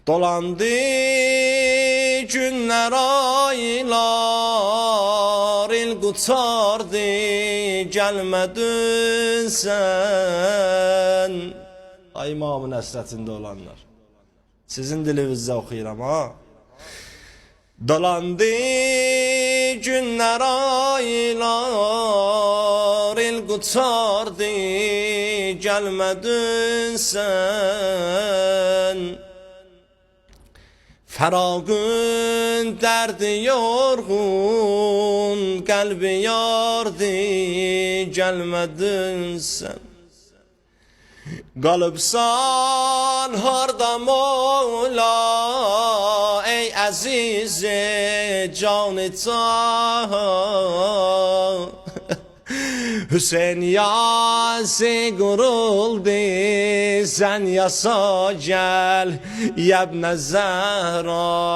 Dolandı günler aylar, il qutardı gelmedin sen. Ay İmamın əsrətində olanlar, sizin dilinizdə oxuyuram ha. Dolandı günler aylar, il qutardı gelmedin sen. Fərağın dərdi yorğun, qəlbi yardı gəlmədin sən. Qalıbsan harda mola, ey əziz-i can-ı can. Hüseyin yası quruldu, sen yasa gel, yebne Zehra.